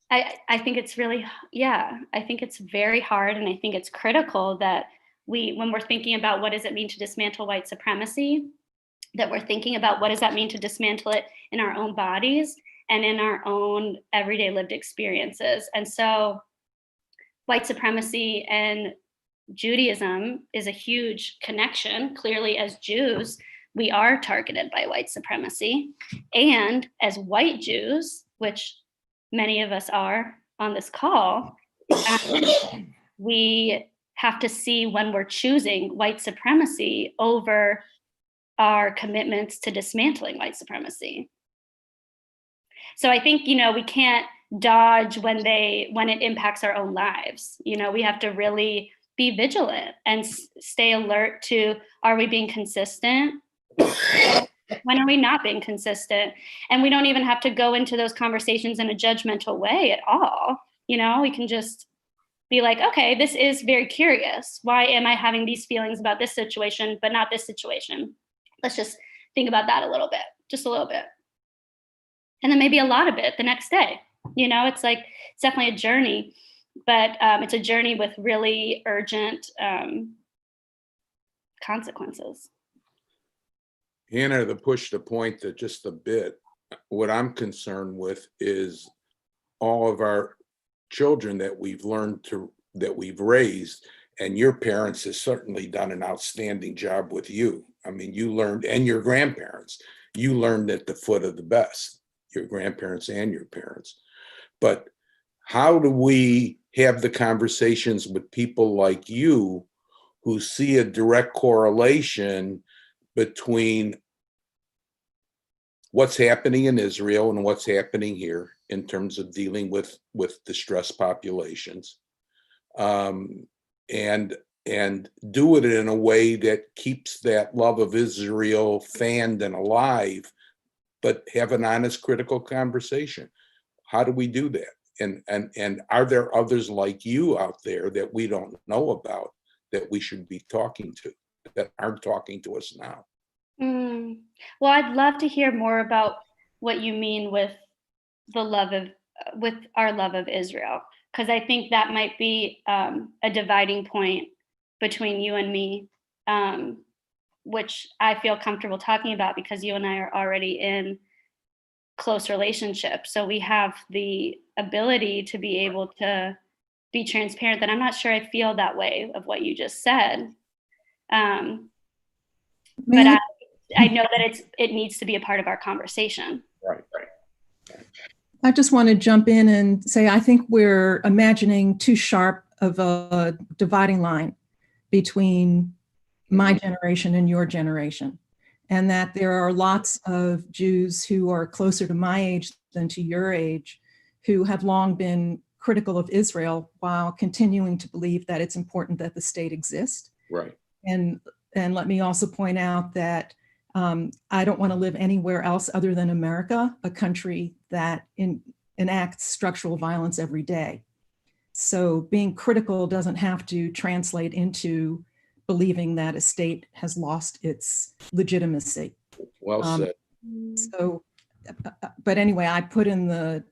Speaker 2: I think it's really, I think it's very hard. And I think it's critical that when we're thinking about what does it mean to dismantle white supremacy, that we're thinking about what does that mean to dismantle it in our own bodies and in our own everyday lived experiences. And so white supremacy and Judaism is a huge connection. Clearly, as Jews, we are targeted by white supremacy. And as white Jews, which many of us are on this call, we have to see when we're choosing white supremacy over our commitments to dismantling white supremacy. So I think, we can't dodge when it impacts our own lives. We have to really be vigilant and stay alert to, are we being consistent? When are we not being consistent? And we don't even have to go into those conversations in a judgmental way at all. We can just be like, okay, this is very curious. Why am I having these feelings about this situation, but not this situation? Let's just think about that a little bit, just a little bit. And then maybe a lot of it the next day. It's definitely a journey, but it's a journey with really urgent consequences.
Speaker 6: Hannah, to push the point that just a bit, what I'm concerned with is all of our children that we've raised, and your parents has certainly done an outstanding job with you. I mean, you learned, and your grandparents, you learned at the foot of the best, your grandparents and your parents. But how do we have the conversations with people like you who see a direct correlation between what's happening in Israel and what's happening here in terms of dealing with distressed populations, and do it in a way that keeps that love of Israel fanned and alive, but have an honest, critical conversation? How do we do that? And are there others like you out there that we don't know about that we should be talking to, that aren't talking to us now?
Speaker 2: Well, I'd love to hear more about what you mean with the love of, with our love of Israel, because I think that might be a dividing point between you and me, which I feel comfortable talking about because you and I are already in close relationships. So we have the ability to be able to be transparent. That I'm not sure I feel that way of what you just said. But I know that it needs to be a part of our conversation.
Speaker 6: Right.
Speaker 5: I just want to jump in and say, I think we're imagining too sharp of a dividing line between my generation and your generation, and that there are lots of Jews who are closer to my age than to your age, who have long been critical of Israel while continuing to believe that it's important that the state exist.
Speaker 6: Right.
Speaker 5: And let me also point out that I don't want to live anywhere else other than America, a country that enacts structural violence every day. So being critical doesn't have to translate into believing that a state has lost its legitimacy.
Speaker 6: Well said.
Speaker 5: So, but anyway, I put in the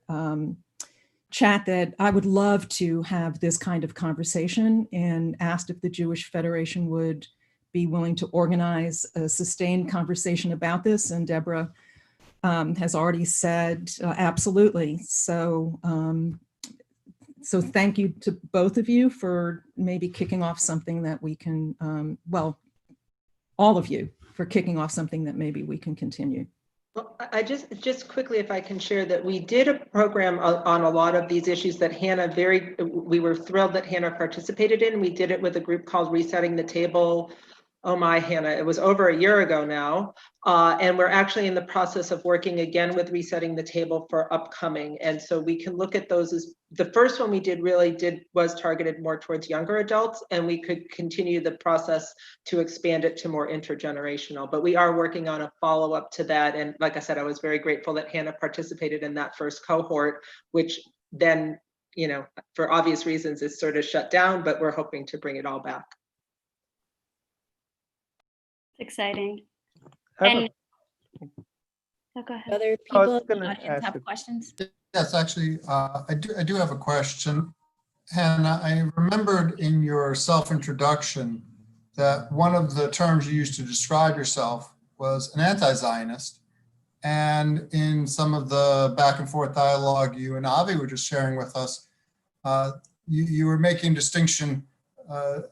Speaker 5: chat that I would love to have this kind of conversation, and asked if the Jewish Federation would be willing to organize a sustained conversation about this. And Deborah has already said absolutely. So, so thank you to both of you for maybe kicking off something that we can, well, all of you for kicking off something that maybe we can continue.
Speaker 4: Well, I just quickly, if I can share that we did a program on a lot of these issues that Hannah we were thrilled that Hannah participated in. We did it with a group called Resetting the Table. Oh my, Hannah, it was over a year ago now. And we're actually in the process of working again with Resetting the Table for upcoming. And so we can look at those as, the first one we was targeted more towards younger adults, and we could continue the process to expand it to more intergenerational. But we are working on a follow-up to that. And like I said, I was very grateful that Hannah participated in that first cohort, which then, you know, for obvious reasons is sort of shut down, but we're hoping to bring it all back.
Speaker 2: Exciting.
Speaker 7: I
Speaker 2: Go ahead.
Speaker 1: Other
Speaker 7: I was
Speaker 1: people in the
Speaker 7: gonna
Speaker 1: audience
Speaker 7: ask
Speaker 1: have questions?
Speaker 8: Yes, actually, I do have a question. Hannah, I remembered in your self-introduction that one of the terms you used to describe yourself was an anti-Zionist. And in some of the back and forth dialogue you and Avi were just sharing with us, you were making distinction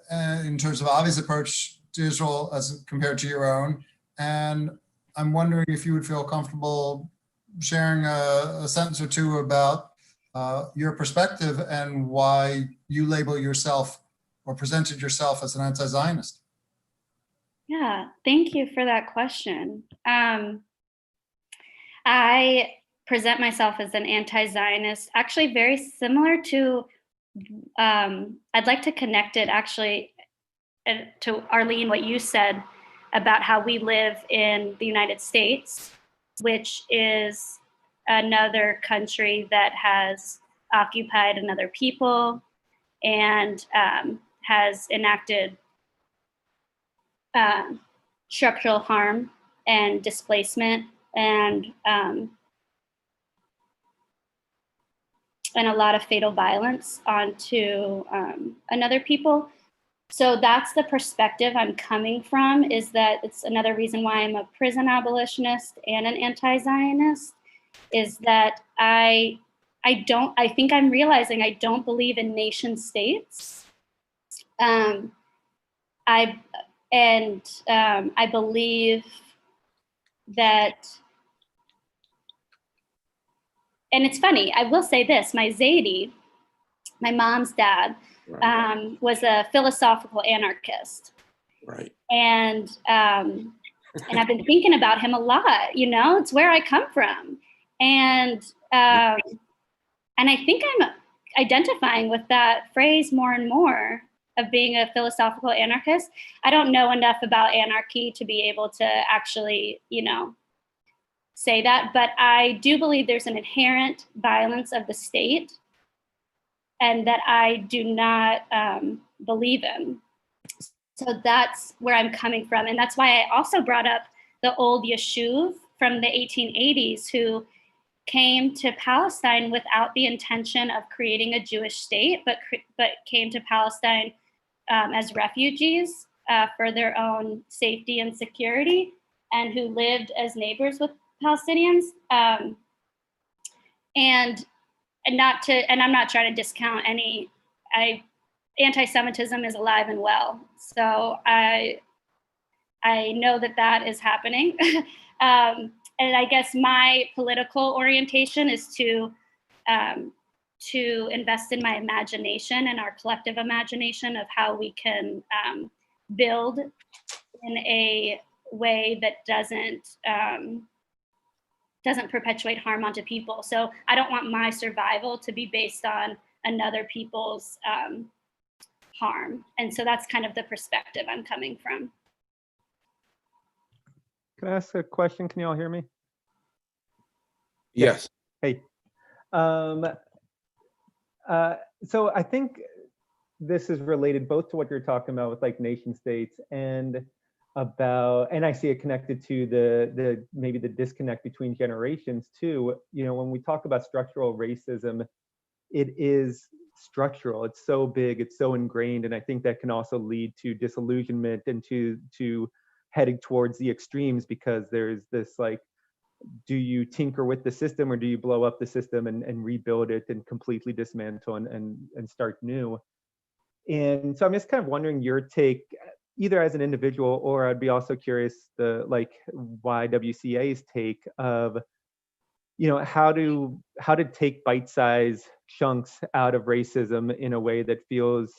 Speaker 8: in terms of Avi's approach to Israel as compared to your own. And I'm wondering if you would feel comfortable sharing a sentence or two about your perspective and why you label yourself or presented yourself as an anti-Zionist.
Speaker 2: Yeah, thank you for that question. I present myself as an anti-Zionist, actually very similar to, I'd like to connect it actually to Arlene, what you said about how we live in the United States, which is another country that has occupied another people and has enacted structural harm and displacement and a lot of fatal violence onto another people. So that's the perspective I'm coming from, is that it's another reason why I'm a prison abolitionist and an anti-Zionist, is that I think I'm realizing I don't believe in nation states. I believe that, and it's funny, I will say this, my Zadie, my mom's dad,
Speaker 6: Right.
Speaker 2: was a philosophical anarchist.
Speaker 6: Right.
Speaker 2: And I've been thinking about him a lot, you know, it's where I come from. And I think I'm identifying with that phrase more and more, of being a philosophical anarchist. I don't know enough about anarchy to be able to actually, you know, say that, but I do believe there's an inherent violence of the state, and that I do not believe in. So that's where I'm coming from. And that's why I also brought up the old Yeshuv from the 1880s who came to Palestine without the intention of creating a Jewish state, but came to Palestine as refugees for their own safety and security, and who lived as neighbors with Palestinians. And I'm not trying to discount any, anti-Semitism is alive and well. So I know that is happening. And I guess my political orientation is to invest in my imagination and our collective imagination of how we can build in a way that doesn't perpetuate harm onto people. So I don't want my survival to be based on another people's harm. And so that's kind of the perspective I'm coming from.
Speaker 7: Can I ask a question? Can you all hear me?
Speaker 6: Yes.
Speaker 7: Hey. So I think this is related both to what you're talking about with like nation states and I see it connected to the maybe the disconnect between generations too. You know, when we talk about structural racism, it is structural. It's so big, it's so ingrained, and I think that can also lead to disillusionment and to heading towards the extremes, because there's this like, do you tinker with the system or do you blow up the system and rebuild it and completely dismantle and start new? And so I'm just kind of wondering your take, either as an individual, or I'd be also curious the like YWCA's take of, you know, how to take bite-sized chunks out of racism in a way that feels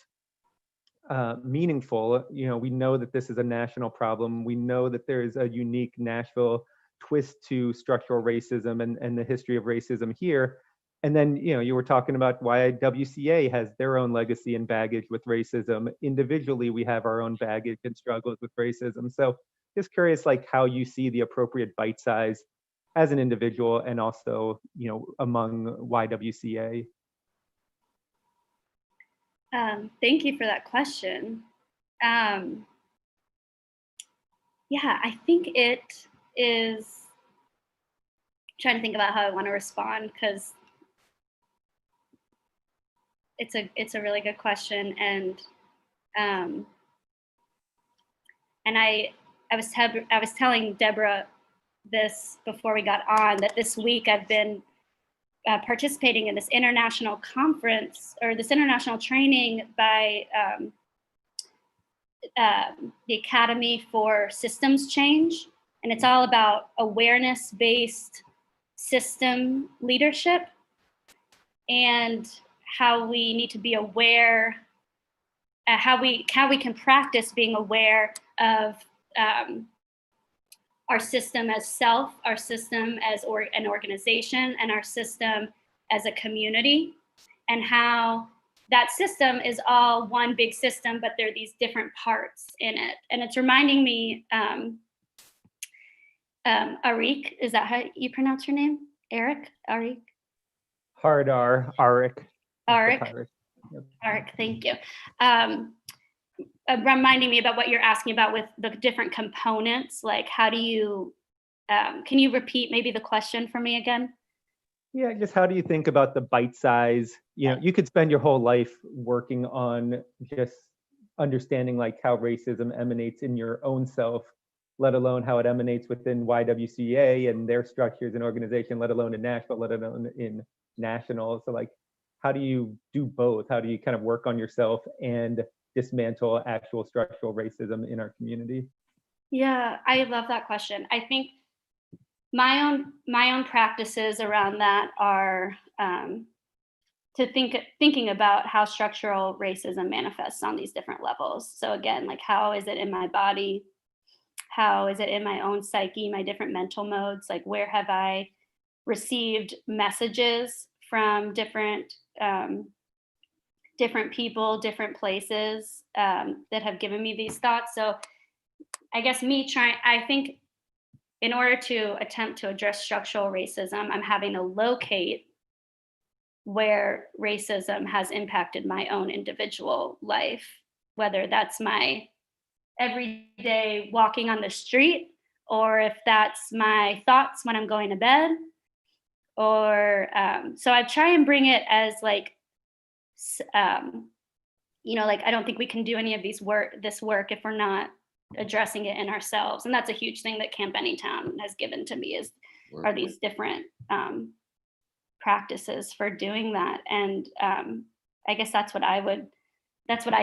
Speaker 7: meaningful. You know, we know that this is a national problem. We know that there is a unique Nashville twist to structural racism and the history of racism here. And then, you know, you were talking about why WCA has their own legacy and baggage with racism. Individually, we have our own baggage and struggles with racism. So just curious, like how you see the appropriate bite size as an individual and also, you know, among YWCA.
Speaker 2: Thank you for that question. Yeah, I think it is, trying to think about how I want to respond, because it's a really good question. And I was telling Deborah this before we got on, that this week I've been participating in this international conference, or this international training by the Academy for Systems Change. And it's all about awareness-based system leadership and how we need to be aware, how we can practice being aware of our system as self, our system as an organization, and our system as a community, and how that system is all one big system, but there are these different parts in it. And it's reminding me, Arik, is that how you pronounce your name? Eric? Arik?
Speaker 7: Hard R, Arik.
Speaker 2: Arik. Arik, thank you. Reminding me about what you're asking about with the different components, like how do you, can you repeat maybe the question for me again?
Speaker 7: Yeah, just how do you think about the bite size? You know, you could spend your whole life working on just understanding like how racism emanates in your own self, let alone how it emanates within YWCA and their structures and organization, let alone in Nashville, let alone in national. So like, how do you do both? How do you kind of work on yourself and dismantle actual structural racism in our community?
Speaker 2: Yeah, I love that question. I think my own practices around that are thinking about how structural racism manifests on these different levels. So again, like, how is it in my body? How is it in my own psyche, my different mental modes? Like, where have I received messages from different people, different places that have given me these thoughts? So I guess I think in order to attempt to address structural racism, I'm having to locate where racism has impacted my own individual life, whether that's my everyday walking on the street, or if that's my thoughts when I'm going to bed, or so I try and bring it as like, like, I don't think we can do any of this work if we're not addressing it in ourselves. And that's a huge thing that Camp Anytown has given to me are these different practices for doing that. And I guess that's what I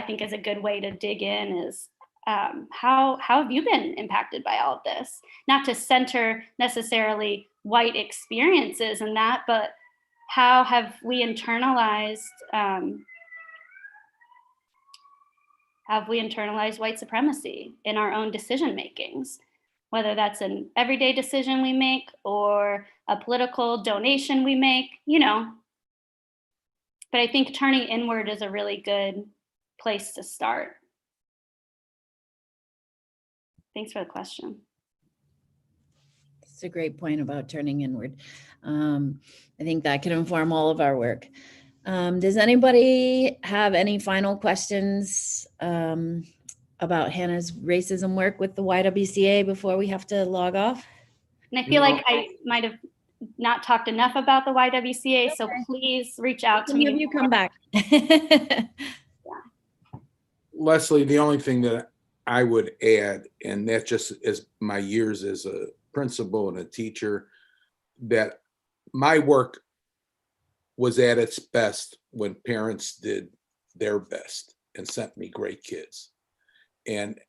Speaker 2: think is a good way to dig in is how have you been impacted by all of this? Not to center necessarily white experiences in that, but how have we internalized white supremacy in our own decision makings, whether that's an everyday decision we make or a political donation we make, But I think turning inward is a really good place to start. Thanks for the question.
Speaker 1: It's a great point about turning inward. I think that can inform all of our work. Does anybody have any final questions about Hannah's racism work with the YWCA before we have to log off?
Speaker 2: And I feel like I might have not talked enough about the YWCA, so please reach out to me.
Speaker 1: Have you come back?
Speaker 6: Leslie, the only thing that I would add, and that just as my years as a principal and a teacher, that my work was at its best when parents did their best and sent me great kids. And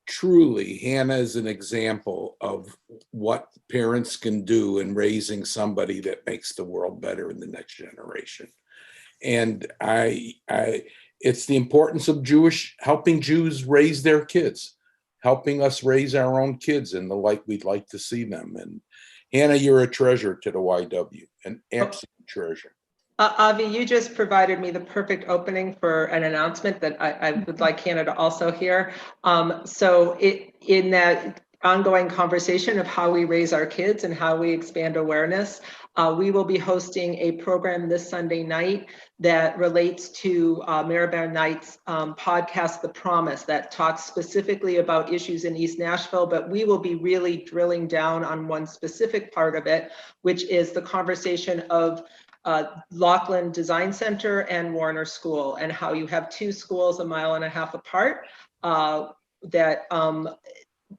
Speaker 6: truly, Hannah is an example of what parents can do in raising somebody that makes the world better in the next generation. And it's the importance of helping Jews raise their kids, helping us raise our own kids in the light we'd like to see them. And Hannah, you're a treasure to the YW, an absolute treasure.
Speaker 4: Avi, you just provided me the perfect opening for an announcement that I would like Hannah to also hear. In that ongoing conversation of how we raise our kids and how we expand awareness, we will be hosting a program this Sunday night that relates to Maribel Knight's podcast, The Promise, that talks specifically about issues in East Nashville, but we will be really drilling down on one specific part of it, which is the conversation of Laughlin Design Center and Warner School, and how you have two schools 1.5 miles apart,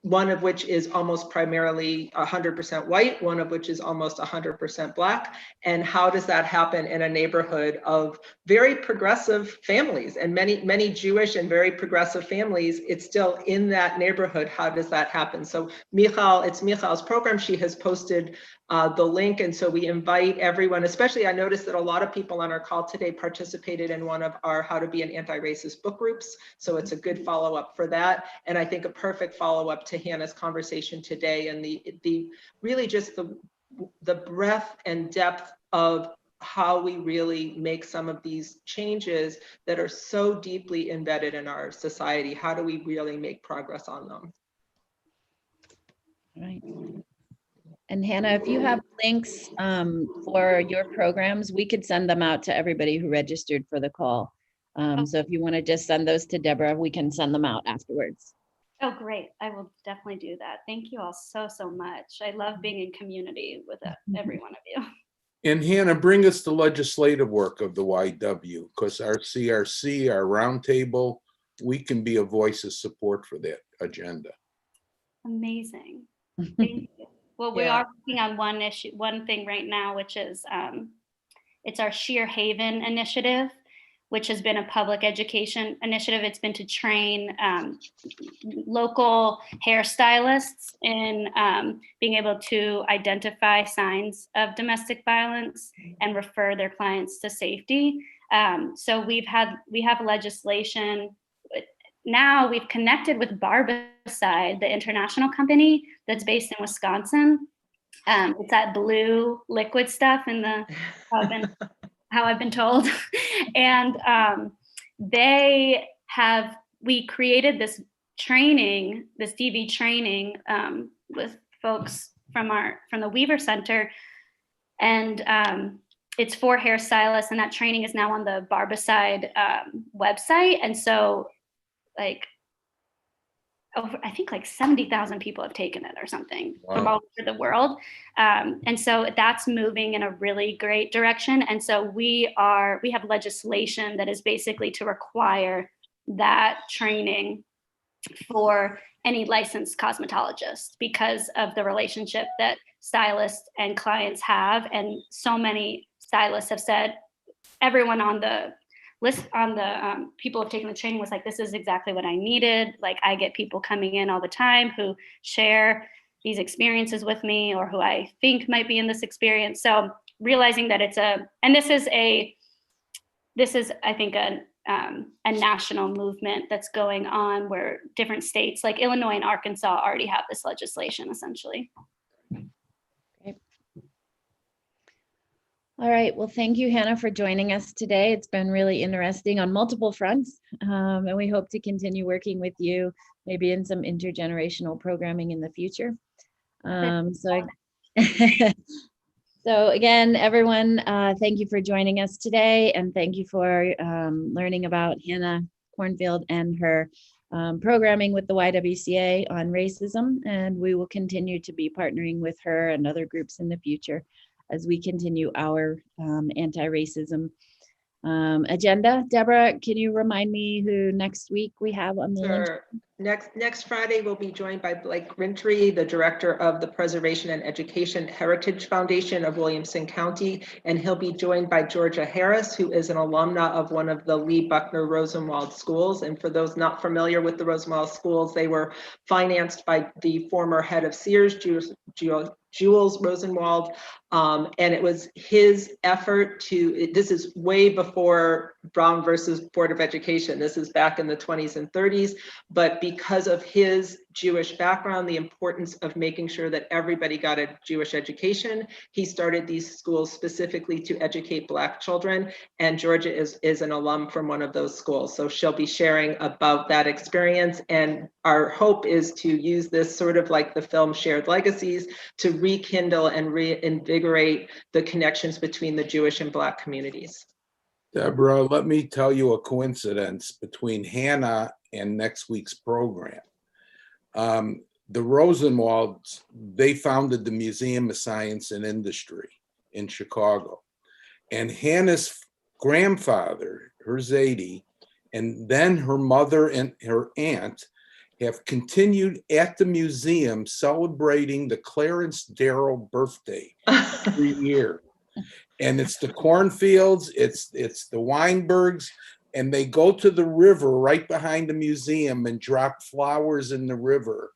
Speaker 4: one of which is almost primarily 100% white, one of which is almost 100% Black. And how does that happen in a neighborhood of very progressive families, and many Jewish and very progressive families? It's still in that neighborhood. How does that happen? So it's Michal's program. She has posted the link. And so we invite everyone, especially I noticed that a lot of people on our call today participated in one of our How to Be an Anti-Racist book groups. So it's a good follow-up for that. And I think a perfect follow-up to Hannah's conversation today, and the really just the breadth and depth of how we really make some of these changes that are so deeply embedded in our society. How do we really make progress on them?
Speaker 1: Right. And Hannah, if you have links for your programs, we could send them out to everybody who registered for the call. So if you want to just send those to Deborah, we can send them out afterwards.
Speaker 2: Oh, great. I will definitely do that. Thank you all so much. I love being in community with every one of you.
Speaker 6: And Hannah, bring us the legislative work of the YW, because our CRC, our roundtable, we can be a voice of support for that agenda.
Speaker 2: Amazing. Thank you. Well, we are working on one thing right now, which is it's our Sheer Haven initiative, which has been a public education initiative. It's been to train local hairstylists in being able to identify signs of domestic violence and refer their clients to safety. So we have legislation. Now we've connected with Barbicide, the international company that's based in Wisconsin. It's that blue liquid stuff in the how I've been told. And we created this training, this DV training with folks from the Weaver Center. And it's for hairstylists, and that training is now on the Barbicide website. And so I think like 70,000 people have taken it or something. Wow. From all over the world. And so that's moving in a really great direction. And so we have legislation that is basically to require that training for any licensed cosmetologist because of the relationship that stylists and clients have. And so many stylists have said, everyone on the list, on the people who have taken the training was like, this is exactly what I needed. Like, I get people coming in all the time who share these experiences with me, or who I think might be in this experience. So realizing that this is I think a national movement that's going on, where different states like Illinois and Arkansas already have this legislation essentially.
Speaker 1: All right, well, thank you, Hannah, for joining us today. It's been really interesting on multiple fronts, and we hope to continue working with you, maybe in some intergenerational programming in the future. So again, everyone, thank you for joining us today, and thank you for learning about Hannah Cornfield and her programming with the YWCA on racism, and we will continue to be partnering with her and other groups in the future as we continue our anti-racism agenda. Deborah, can you remind me who next week we have on the
Speaker 4: Sure. Next Friday, we'll be joined by Blake Grintree, the director of the Preservation and Education Heritage Foundation of Williamson County, and he'll be joined by Georgia Harris, who is an alumna of one of the Lee Buckner Rosenwald schools. And for those not familiar with the Rosenwald schools, they were financed by the former head of Sears, Jules Rosenwald, and it was his effort this is way before Brown versus Board of Education. This is back in the 20s and 30s, but because of his Jewish background, the importance of making sure that everybody got a Jewish education, he started these schools specifically to educate Black children, and Georgia is an alum from one of those schools. So she'll be sharing about that experience, and our hope is to use this sort of like the film Shared Legacies to rekindle and reinvigorate the connections between the Jewish and Black communities.
Speaker 6: Deborah, let me tell you a coincidence between Hannah and next week's program. The Rosenwalds, they founded the Museum of Science and Industry in Chicago. And Hannah's grandfather, her Zadie, and then her mother and her aunt have continued at the museum celebrating the Clarence Darrow birthday every year. And it's the Cornfields, it's the Weinbergs, and they go to the river right behind the museum and drop flowers in the river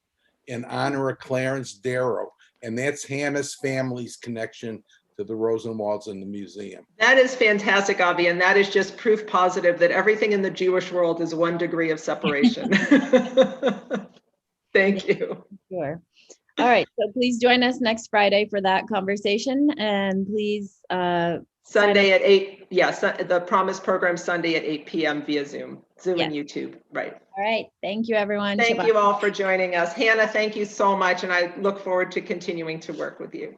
Speaker 6: in honor of Clarence Darrow. And that's Hannah's family's connection to the Rosenwalds and the museum.
Speaker 4: That is fantastic, Avi, and that is just proof positive that everything in the Jewish world is 1 degree of separation. Thank you.
Speaker 1: Sure. All right, so please join us next Friday for that conversation, and please
Speaker 4: Sunday at 8, yes, the Promise program Sunday at 8 p.m. via Zoom and YouTube, right.
Speaker 1: All right, thank you, everyone.
Speaker 4: Thank you all for joining us. Hannah, thank you so much, and I look forward to continuing to work with you.